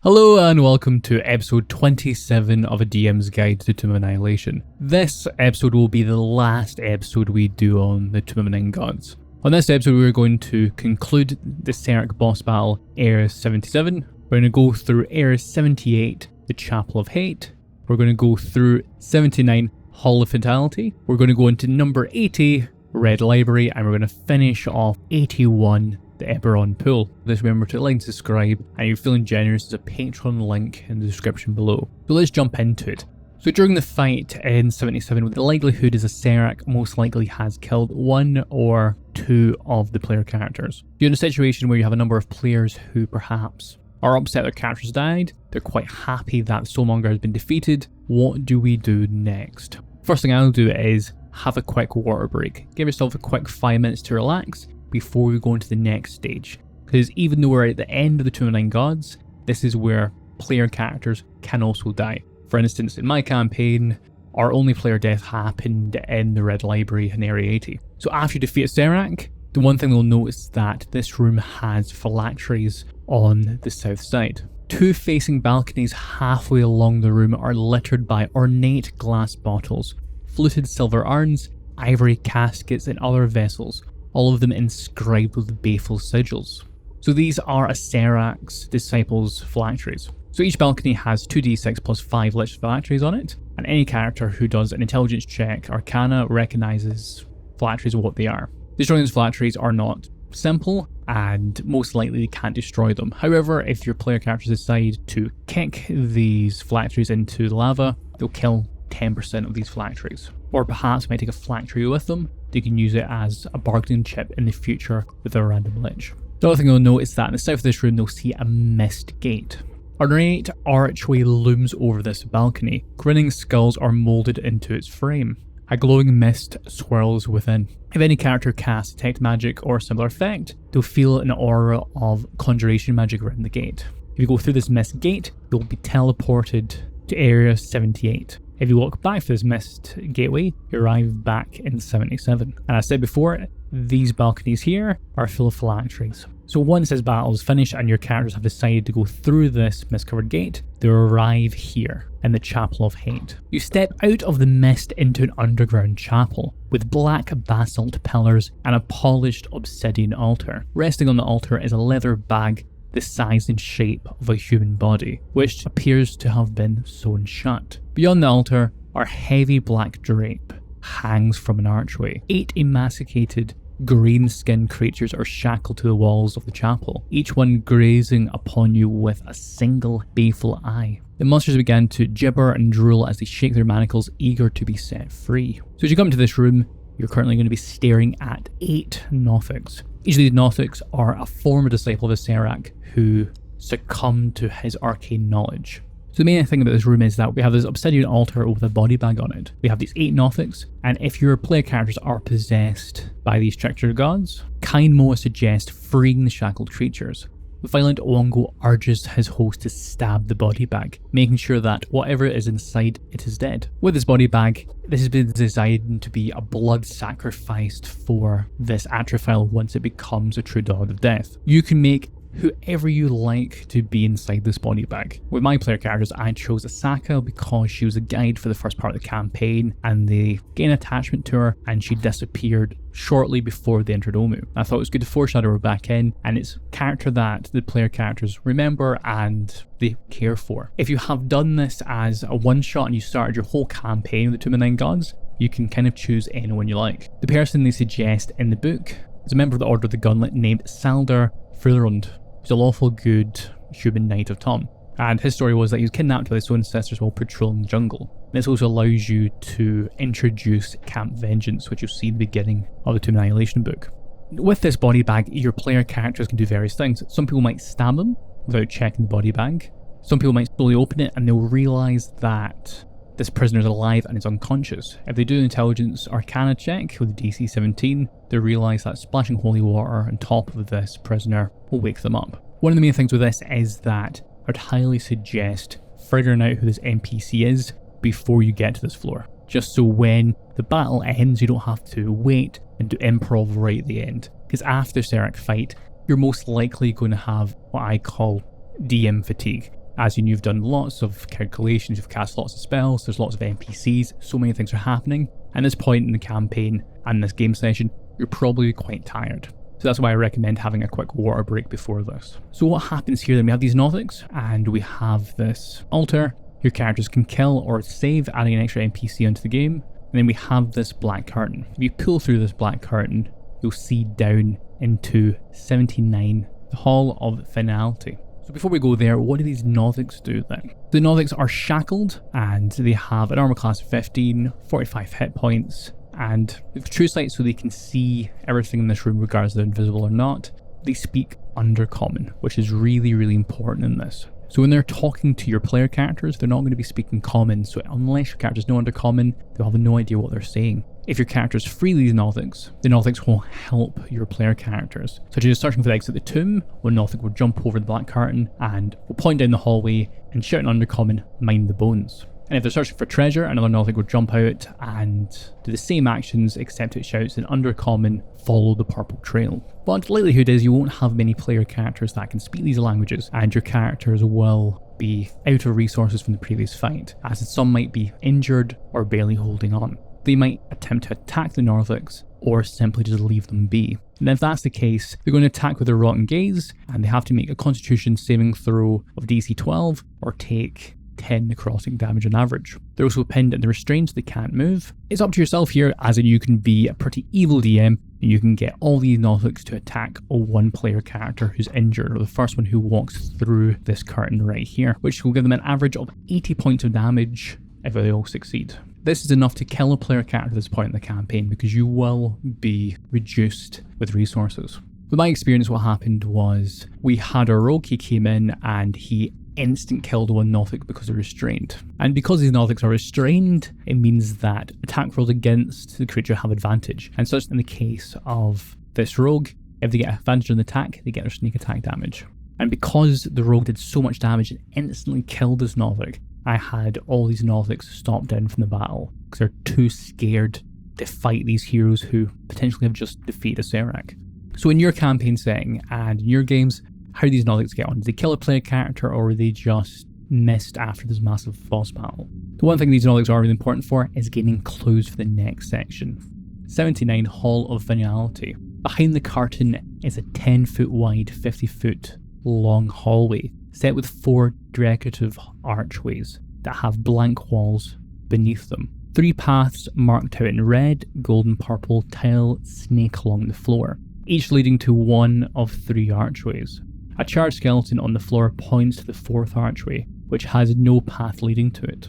Hello and welcome to episode 27 of a DM's Guide to Tomb of Annihilation. This episode will be the last episode we do on the Tomb of Nine Gods. On this episode we're going to conclude the Cerax boss battle, Area 77. We're going to go through Area 78, the Chapel of Hate. We're going to go through 79, Hall of Finality. We're going to go into number 80, Red Library, and we're going to finish off 81, the Ebon pool. Just remember to like and subscribe, and if you're feeling generous, there's a Patreon link in the description below. So let's jump into it. So during the fight in 77, the likelihood is a Cerax most likely has killed one or two of the player characters. You're in a situation where you have a number of players who perhaps are upset their characters died, they're quite happy that Soulmonger has been defeated. What do we do next? First thing I'll do is have a quick water break. Give yourself a quick 5 minutes to relax before we go into the next stage. Because even though we're at the end of the Tomb of Nine Gods, this is where player characters can also die. For instance, in my campaign, our only player death happened in the Red Library in Area 80. So after you defeat Cerax, the one thing you'll notice is that this room has phylacteries on the south side. Two facing balconies halfway along the room are littered by ornate glass bottles, fluted silver urns, ivory caskets and other vessels, all of them inscribed with baleful sigils. So these are a Cerax disciples' phylacteries. So each balcony has 2d6 plus 5 lich phylacteries on it, and any character who does an intelligence check Arcana recognizes phylacteries of what they are. Destroying these phylacteries are not simple, and most likely they can't destroy them. However, if your player characters decide to kick these phylacteries into the lava, they'll kill 10% of these phylacteries. Or perhaps might take a phylactery with them. They can use it as a bargaining chip in the future with a random lich. The other thing you'll note is that in the south of this room you'll see a mist gate. An ornate archway looms over this balcony. Grinning skulls are moulded into its frame. A glowing mist swirls within. If any character casts detect magic or similar effect, they'll feel an aura of conjuration magic around the gate. If you go through this mist gate, you'll be teleported to Area 78. If you walk back through this mist gateway, you arrive back in 77. And as I said before, these balconies here are full of phylacteries. So once this battle is finished and your characters have decided to go through this mist-covered gate, they arrive here in the Chapel of Hate. You step out of the mist into an underground chapel with black basalt pillars and a polished obsidian altar. Resting on the altar is a leather bag the size and shape of a human body, which appears to have been sewn shut. Beyond the altar, our heavy black drape hangs from an archway. 8 emaciated green-skinned creatures are shackled to the walls of the chapel, each one grazing upon you with a single baleful eye. The monsters began to gibber and drool as they shake their manacles, eager to be set free. So as you come into this room, you're currently going to be staring at 8 Nordics. Each of these Nordics are a former disciple of the Cerax who succumbed to his arcane knowledge. So the main thing about this room is that we have this obsidian altar with a body bag on it. We have these 8 Nordics, and if your player characters are possessed by these trickster gods, Kind Moa suggests freeing the shackled creatures. The violent Ongo urges his host to stab the body bag, making sure that whatever is inside it is dead. With this body bag, this has been designed to be a blood sacrificed for this Atrophile once it becomes a true dog of death. You can make whoever you like to be inside this body bag. With my player characters, I chose Asaka because she was a guide for the first part of the campaign and they gained attachment to her and she disappeared shortly before they entered Omu. I thought it was good to foreshadow her back in, and it's a character that the player characters remember and they care for. If you have done this as a one-shot and you started your whole campaign with the Tomb of Nine Gods, you can kind of choose anyone you like. The person they suggest in the book is a member of the Order of the Gauntlet named Saldar Frillrund. He's a lawful good human knight of Tom. And his story was that he was kidnapped by his own sisters while patrolling the jungle. This also allows you to introduce Camp Vengeance, which you'll see in the beginning of the Tomb of Annihilation book. With this body bag, your player characters can do various things. Some people might stab them without checking the body bag. Some people might slowly open it and they'll realise that this prisoner is alive and is unconscious. If they do an intelligence arcana check with DC 17, they'll realise that splashing holy water on top of this prisoner will wake them up. One of the main things with this is that I'd highly suggest figuring out who this NPC is before you get to this floor. Just so when the battle ends, you don't have to wait and do improv right at the end. Because after Cerax fight, you're most likely going to have what I call DM fatigue. As you know, you've done lots of calculations, you've cast lots of spells, there's lots of NPCs, so many things are happening. At this point in the campaign and this game session, you're probably quite tired. So that's why I recommend having a quick water break before this. So what happens here then, we have these Nordics, and we have this altar. Your characters can kill or save, adding an extra NPC onto the game. And then we have this black curtain. If you pull through this black curtain, you'll see down into 79, the Hall of Finality. So before we go there, what do these Nordics do then? The Nordics are shackled, and they have an armor class of 15, 45 hit points, and with true sight so they can see everything in this room regardless of they're invisible or not. They speak Undercommon, which is really, really important in this. So when they're talking to your player characters, they're not going to be speaking common, so unless your characters know Undercommon, they'll have no idea what they're saying. If your characters free these Nordics, the Nordics will help your player characters. Such as searching for the exit of the tomb, one Nordic will jump over the black curtain and will point down the hallway and shout in Undercommon, "Mind the bones." And if they're searching for treasure, another Nordic will jump out and do the same actions, except it shouts in Undercommon, "Follow the purple trail." But likelihood is you won't have many player characters that can speak these languages, and your characters will be out of resources from the previous fight, as some might be injured or barely holding on. They might attempt to attack the Nordics, or simply just leave them be. And if that's the case, they're going to attack with their Rotten Gaze, and they have to make a Constitution saving throw of DC 12, or take 10 necrotic damage on average. They're also pinned and they're restrained so they can't move. It's up to yourself here, as in you can be a pretty evil DM, and you can get all these Nordics to attack a one player character who's injured, or the first one who walks through this curtain right here, which will give them an average of 80 points of damage if they all succeed. This is enough to kill a player character at this point in the campaign, because you will be reduced with resources. With my experience, what happened was we had a rogue, he came in and he instant killed one Nordic because they're restrained. And because these Nordics are restrained, it means that attack rolls against the creature have advantage. And such in the case of this rogue, if they get advantage on the attack, they get their sneak attack damage. And because the rogue did so much damage and instantly killed this Nordic, I had all these Nordics stopped down from the battle because they're too scared to fight these heroes who potentially have just defeated a Cerax. So in your campaign setting and in your games, how do these Nordics get on? Did they kill a player character, or were they just missed after this massive boss battle? The one thing these Nordics are really important for is gaining clues for the next section. 79 Hall of Finality. Behind the curtain is a 10-foot wide, 50-foot long hallway set with 4 decorative archways that have blank walls beneath them. 3 paths marked out in red, gold and purple tile snake along the floor, each leading to one of 3 archways. A charred skeleton on the floor points to the 4th archway, which has no path leading to it.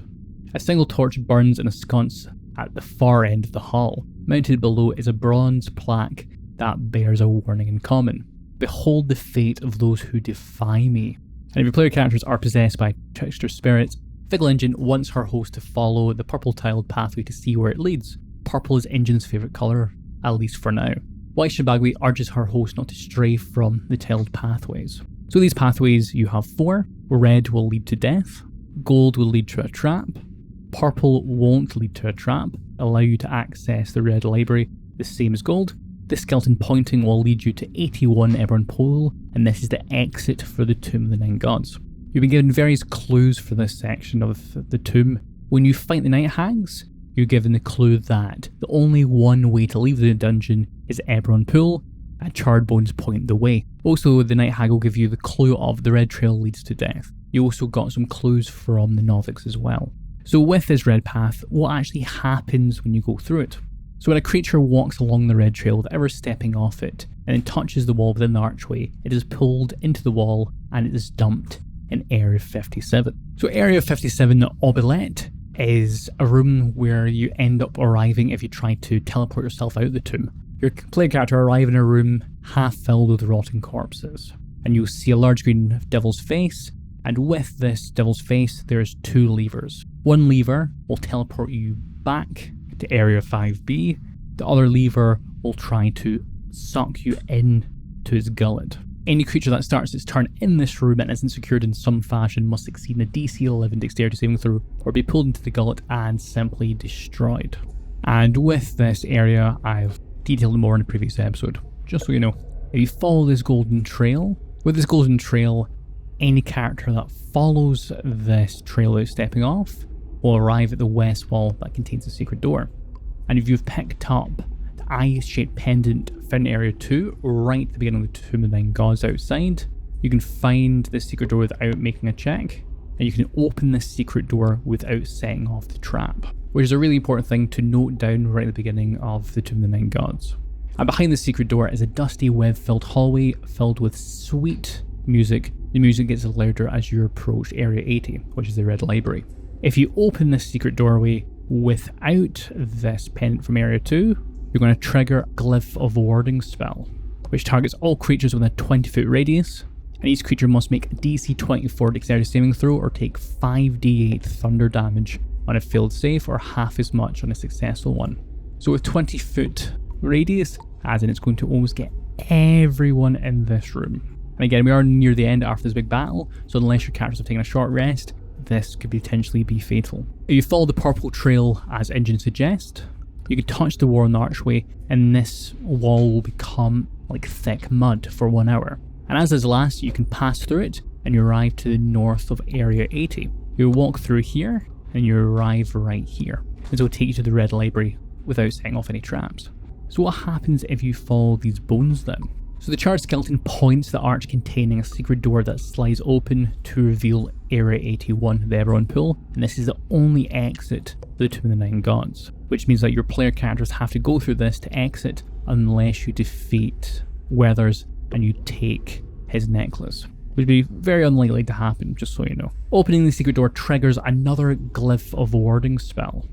A single torch burns in a sconce at the far end of the hall. Mounted below is a bronze plaque that bears a warning in common. "Behold the fate of those who defy me." And if your player characters are possessed by trickster spirits, Fickle Engine wants her host to follow the purple tiled pathway to see where it leads. Purple is Engine's favourite colour, at least for now. White Shibagui urges her host not to stray from the tiled pathways. So these pathways, you have 4. Red will lead to death, gold will lead to a trap, purple won't lead to a trap, allow you to access the red library, the same as gold. The skeleton pointing will lead you to 81 Ebon Pool, and this is the exit for the Tomb of the Nine Gods. You've been given various clues for this section of the tomb. When you fight the Night Hags, you're given the clue that the only one way to leave the dungeon is Ebon Pool, and charred bones point the way. Also, the Night Hag will give you the clue of the red trail leads to death. You also got some clues from the Nordics as well. So with this red path, what actually happens when you go through it? So when a creature walks along the red trail without ever stepping off it, and then touches the wall within the archway, it is pulled into the wall and it is dumped in Area 57. So Area 57 Oubliette is a room where you end up arriving if you try to teleport yourself out of the tomb. Your player character arrives in a room half filled with rotting corpses, and you'll see a large green devil's face, and with this devil's face there's 2 levers. One lever will teleport you back to Area 5B, the other lever will try to suck you in to its gullet. Any creature that starts its turn in this room and isn't secured in some fashion must succeed in a DC 11 dexterity saving throw or be pulled into the gullet and simply destroyed. And with this area, I've detailed more in the previous episode, just so you know. If you follow this golden trail, with this golden trail, any character that follows this trail without stepping off will arrive at the west wall that contains a secret door. And if you've picked up the eye-shaped pendant found in Area 2, right at the beginning of the Tomb of the Nine Gods outside, you can find the secret door without making a check, and you can open this secret door without setting off the trap, which is a really important thing to note down right at the beginning of the Tomb of the Nine Gods. And behind the secret door is a dusty web-filled hallway filled with sweet music. The music gets louder as you approach Area 80, which is the Red Library. If you open this secret doorway without this pendant from Area 2, you're going to trigger a Glyph of Warding spell, which targets all creatures within a 20-foot radius, and each creature must make a DC 24 dexterity saving throw or take 5d8 thunder damage on a failed save, or half as much on a successful one. So with 20-foot radius, as in it's going to almost get everyone in this room. And again, we are near the end after this big battle, so unless your characters have taken a short rest, this could potentially be fatal. If you follow the purple trail as engines suggest, you can touch the wall in the archway, and this wall will become like thick mud for 1 hour. And as this lasts, you can pass through it and you arrive to the north of Area 80. You walk through here and you arrive right here. This will take you to the Red Library without setting off any traps. So what happens if you follow these bones then? So the charred skeleton points to the arch containing a secret door that slides open to reveal Area 81, the Ebon Pool, and this is the only exit to the Tomb of the Nine Gods, which means that your player characters have to go through this to exit unless you defeat Weathers and you take his necklace, which would be very unlikely to happen, just so you know. Opening the secret door triggers another Glyph of Warding spell,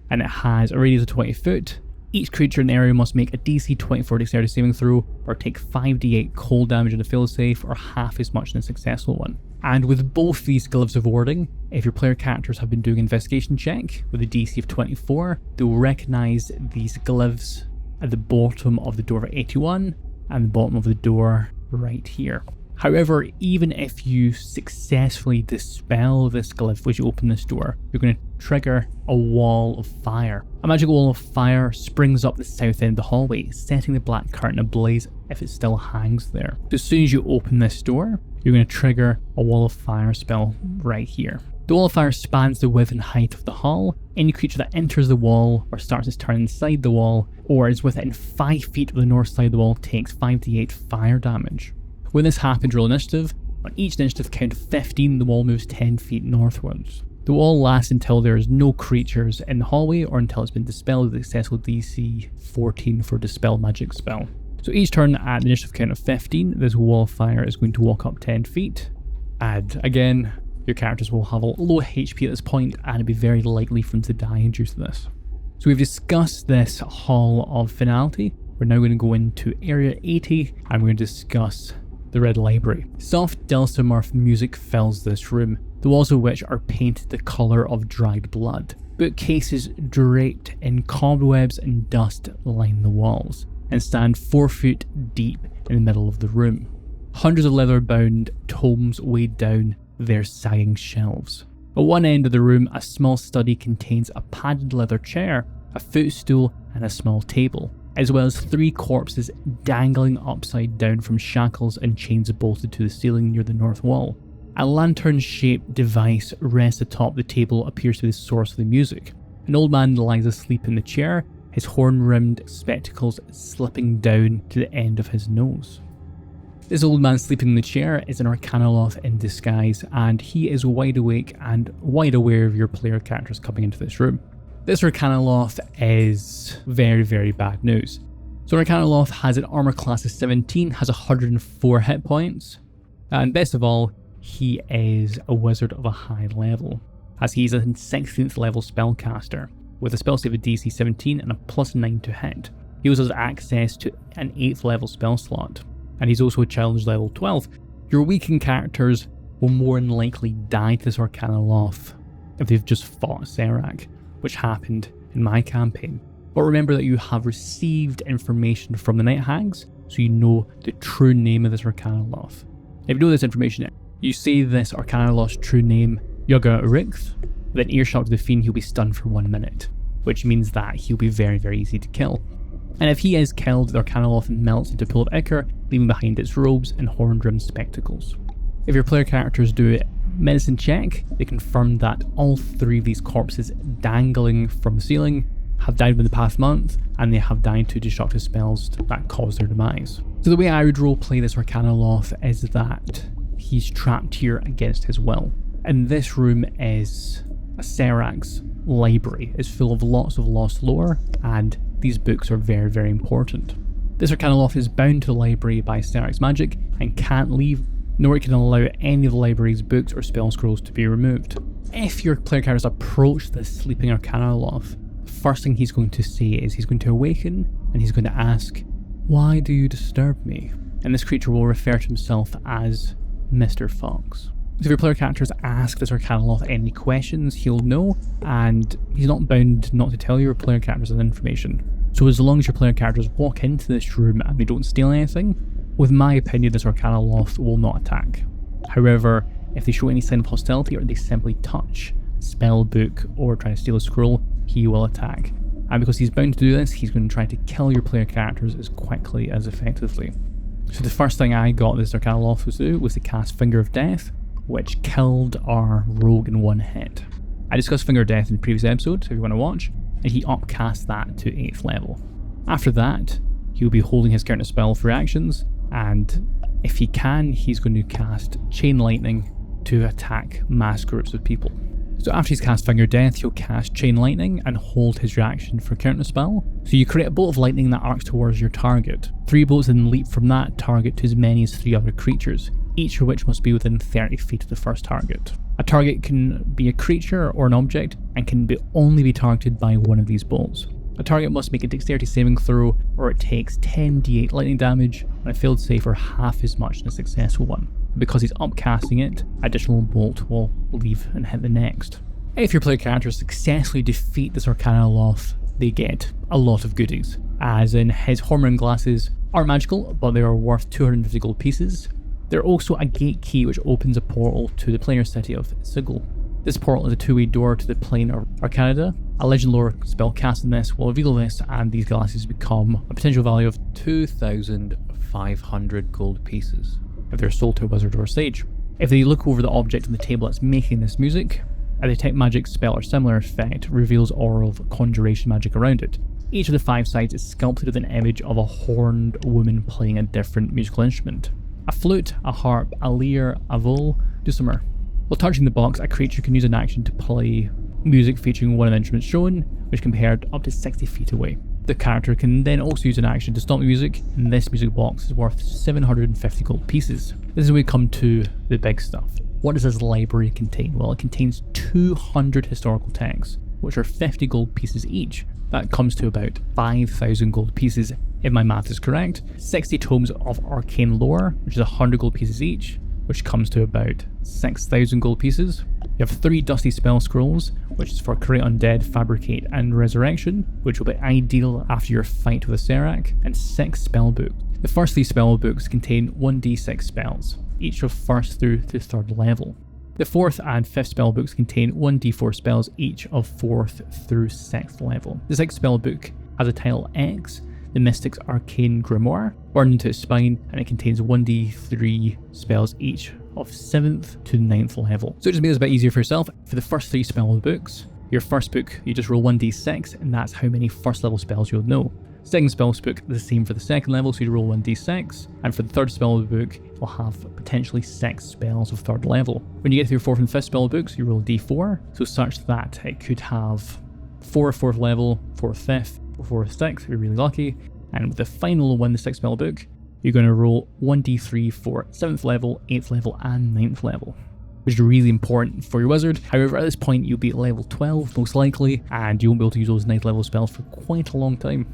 and it has a radius of 20 foot. Each creature in the area must make a DC 24 dexterity saving throw or take 5d8 cold damage on a fail save, or half as much in a successful one. And with both these Glyphs of Warding, if your player characters have been doing an investigation check with a DC of 24, they'll recognise these glyphs at the bottom of the door of 81 and the bottom of the door right here. However, even if you successfully dispel this glyph as you open this door, you're going to trigger a wall of fire. A magical wall of fire springs up the south end of the hallway, setting the black curtain ablaze if it still hangs there. So as soon as you open this door, you're going to trigger a wall of fire spell right here. The wall of fire spans the width and height of the hall. Any creature that enters the wall or starts its turn inside the wall or is within 5 feet of the north side of the wall takes 5d8 fire damage. When this happens, roll initiative. On each initiative count of 15, the wall moves 10 feet northwards. The wall lasts until there is no creatures in the hallway or until it's been dispelled with a successful DC 14 for Dispel Magic spell. So each turn at the initiative count of 15, this wall of fire is going to walk up 10 feet. And again, your characters will have a low HP at this point and it'd be very likely for them to die due to this. So we've discussed this Hall of Finality. We're now going to go into Area 80 and we're going to discuss the Red Library. Soft dulcimer music fills this room, the walls of which are painted the colour of dried blood. Bookcases draped in cobwebs and dust line the walls and stand 4 feet deep in the middle of the room. Hundreds of leather-bound tomes weighed down their sagging shelves. At one end of the room, a small study contains a padded leather chair, a footstool and a small table, as well as 3 corpses dangling upside down from shackles and chains bolted to the ceiling near the north wall. A lantern-shaped device rests atop the table, appears to be the source of the music. An old man lies asleep in the chair, his horn-rimmed spectacles slipping down to the end of his nose. This old man sleeping in the chair is an Arcanoloth in disguise, and he is wide awake and wide aware of your player characters coming into this room. This Arcanoloth is very, very bad news. So Arcanoloth has an armor class of 17, has 104 hit points, and best of all, he is a wizard of a high level, as he's a 16th level spellcaster, with a spell save of DC 17 and a +9 to hit. He also has access to an 8th level spell slot, and he's also a challenge level 12. Your weakened characters will more than likely die to this Arcanoloth if they've just fought Cerax, which happened in my campaign. But remember that you have received information from the Night Hags, so you know the true name of this Arcanoloth. If you know this information, you say this Arcanoloth's true name, Yugga Rix, then earshot to the Fiend, he'll be stunned for 1 minute, which means that he'll be very, very easy to kill. And if he is killed, the Arcanoloth melts into a pool of ichor, leaving behind its robes and horn-rimmed spectacles. If your player characters do a medicine check, they confirm that all 3 of these corpses dangling from the ceiling have died within the past month, and they have died to destructive spells that caused their demise. So the way I would roleplay this Arcanoloth is that he's trapped here against his will. And this room is a Cerax Library. It's full of lots of lost lore, and these books are very, very important. This Arcanoloth is bound to the library by Cerax magic and can't leave, nor it can allow any of the library's books or spell scrolls to be removed. If your player characters approach this sleeping Arcanoloth, the first thing he's going to say is he's going to awaken and he's going to ask, "Why do you disturb me?" And this creature will refer to himself as Mr. Fox. So if your player characters ask this Arcanoloth any questions, he'll know, and he's not bound not to tell your player characters that information. So as long as your player characters walk into this room and they don't steal anything, with my opinion, this Arcanoloth will not attack. However, if they show any sign of hostility or they simply touch a spell book or try to steal a scroll, he will attack. And because he's bound to do this, he's going to try to kill your player characters as quickly as effectively. So the first thing I got this Arcanoloth to do was to cast Finger of Death, which killed our rogue in 1 hit. I discussed Finger of Death in the previous episode, so if you want to watch, and he upcast that to 8th level. After that, he'll be holding his counter spell for actions, and if he can, he's going to cast Chain Lightning to attack mass groups of people. So after he's cast Finger of Death, he'll cast Chain Lightning and hold his reaction for counter spell. So you create a bolt of lightning that arcs towards your target. 3 bolts then leap from that target to as many as 3 other creatures, each of which must be within 30 feet of the first target. A target can be a creature or an object and can only be targeted by one of these bolts. A target must make a dexterity saving throw, or it takes 10d8 lightning damage on a failed save or half as much than a successful one. Because he's upcasting it, additional bolt will leave and hit the next. If your player characters successfully defeat this Arcanoloth, they get a lot of goodies, as in his Hormone glasses aren't magical, but they are worth 250 gold pieces. They're also a gate key which opens a portal to the planar city of Sigil. This portal is a 2-way door to the plane of Arcanida. A legend lore spell cast in this will reveal this, and these glasses become a potential value of 2,500 gold pieces if they're sold to a wizard or a sage. If they look over the object on the table that's making this music, a detect magic spell or similar effect reveals aura of conjuration magic around it. Each of the 5 sides is sculpted with an image of a horned woman playing a different musical instrument. A flute, a harp, a lyre, a viol, dulcimer. While touching the box, a creature can use an action to play music featuring one of the instruments shown, which can be heard up to 60 feet away. The character can then also use an action to stop the music, and this music box is worth 750 gold pieces. This is where we come to the big stuff. What does this library contain? Well, it contains 200 historical texts, which are 50 gold pieces each. That comes to about 5,000 gold pieces if my math is correct. 60 tomes of arcane lore, which is 100 gold pieces each, which comes to about 6,000 gold pieces. You have 3 dusty spell scrolls, which is for Create Undead, Fabricate and Resurrection, which will be ideal after your fight with a Cerax, and 6 spell books. The first 3 spell books contain 1d6 spells, each of 1st through to 3rd level. The 4th and 5th spell books contain 1d4 spells, each of 4th through 6th level. The 6th spell book has a title X, the Mystic's Arcane Grimoire, burned into its spine, and it contains 1d3 spells each of 7th to 9th level. So it just makes it a bit easier for yourself. For the first 3 spell books, your first book, you just roll 1d6, and that's how many 1st level spells you'll know. Second spell book, the same for the 2nd level, so you roll 1d6, and for the 3rd spell book, you'll have potentially 6 spells of 3rd level. When you get to your 4th and 5th spell books, you roll d4, so such that it could have 4 4th level, 4th 5th, 4th 6th if you're really lucky, and with the final one, the 6th spell book, you're going to roll 1d3 for 7th level, 8th level, and 9th level, which is really important for your wizard. However, at this point, you'll be at level 12 most likely, and you won't be able to use those 9th level spells for quite a long time.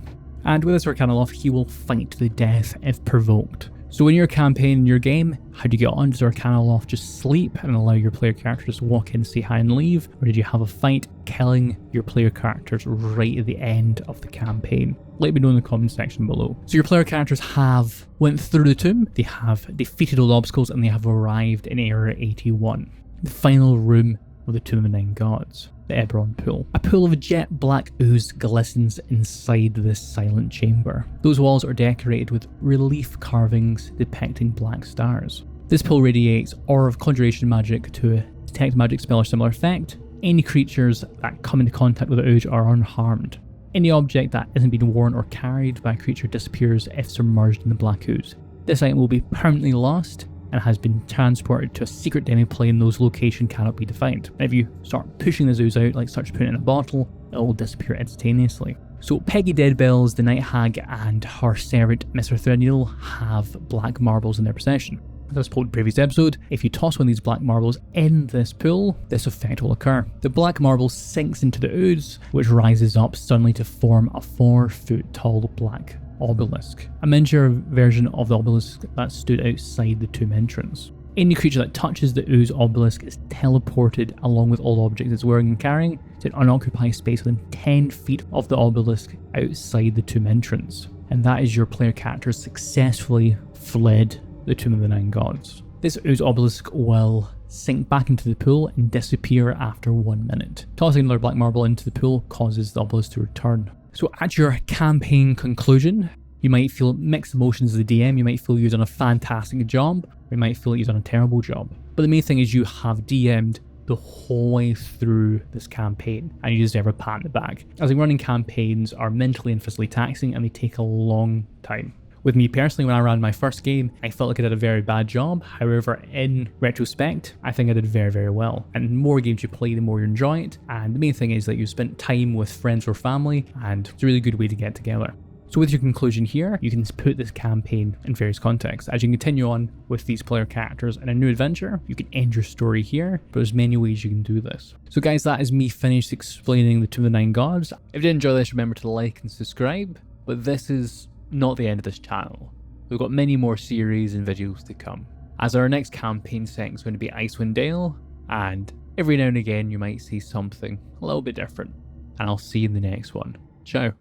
And with this Arcanoloth, he will fight to the death if provoked. So in your campaign, in your game, how do you get on? Does Arcanoloth just sleep and allow your player characters to walk in, say hi and leave? Or did you have a fight, killing your player characters right at the end of the campaign? Let me know in the comment section below. So your player characters have went through the tomb, they have defeated all the obstacles, and they have arrived in Area 81, the final room of the Tomb of the Nine Gods, the Ebon pool. A pool of jet black ooze glistens inside this silent chamber. Those walls are decorated with relief carvings depicting black stars. This pill radiates Aura of Conjuration magic to detect magic spell or similar effect. Any creatures that come into contact with the ooze are unharmed. Any object that isn't being worn or carried by a creature disappears if submerged in the black ooze. This item will be permanently lost and has been transported to a secret demi-plane. Those location cannot be defined. And if you start pushing this ooze out, like such putting it in a bottle, it will disappear instantaneously. So Peggy Deadbells, the Night Hag, and her servant Mr. Threadneedle have black marbles in their possession. As I spoke in the previous episode, if you toss one of these black marbles in this pool, this effect will occur. The black marble sinks into the ooze, which rises up suddenly to form a 4-foot tall black obelisk, a miniature version of the obelisk that stood outside the tomb entrance. Any creature that touches the ooze obelisk is teleported along with all objects it's wearing and carrying to an unoccupied space within 10 feet of the obelisk outside the tomb entrance. And that is your player character successfully fled the Tomb of the Nine Gods. This ooze obelisk will sink back into the pool and disappear after 1 minute. Tossing another black marble into the pool causes the obelisk to return. So at your campaign conclusion, you might feel mixed emotions as the DM. You might feel you've done a fantastic job, or you might feel that you've done a terrible job. But the main thing is you have DM'd the whole way through this campaign, and you deserve a pat on the back. As in, running campaigns are mentally and physically taxing, and they take a long time. With me personally, when I ran my first game, I felt like I did a very bad job. However, in retrospect, I think I did very, very well. And the more games you play, the more you enjoy it. And the main thing is that you spent time with friends or family, and it's a really good way to get together. So with your conclusion here, you can put this campaign in various contexts. As you continue on with these player characters in a new adventure, you can end your story here, but there's many ways you can do this. So guys, that is me finished explaining the Tomb of the Nine Gods. If you did enjoy this, remember to like and subscribe, but this is not the end of this channel. We've got many more series and videos to come, as our next campaign setting is going to be Icewind Dale, and every now and again you might see something a little bit different, and I'll see you in the next one. Ciao.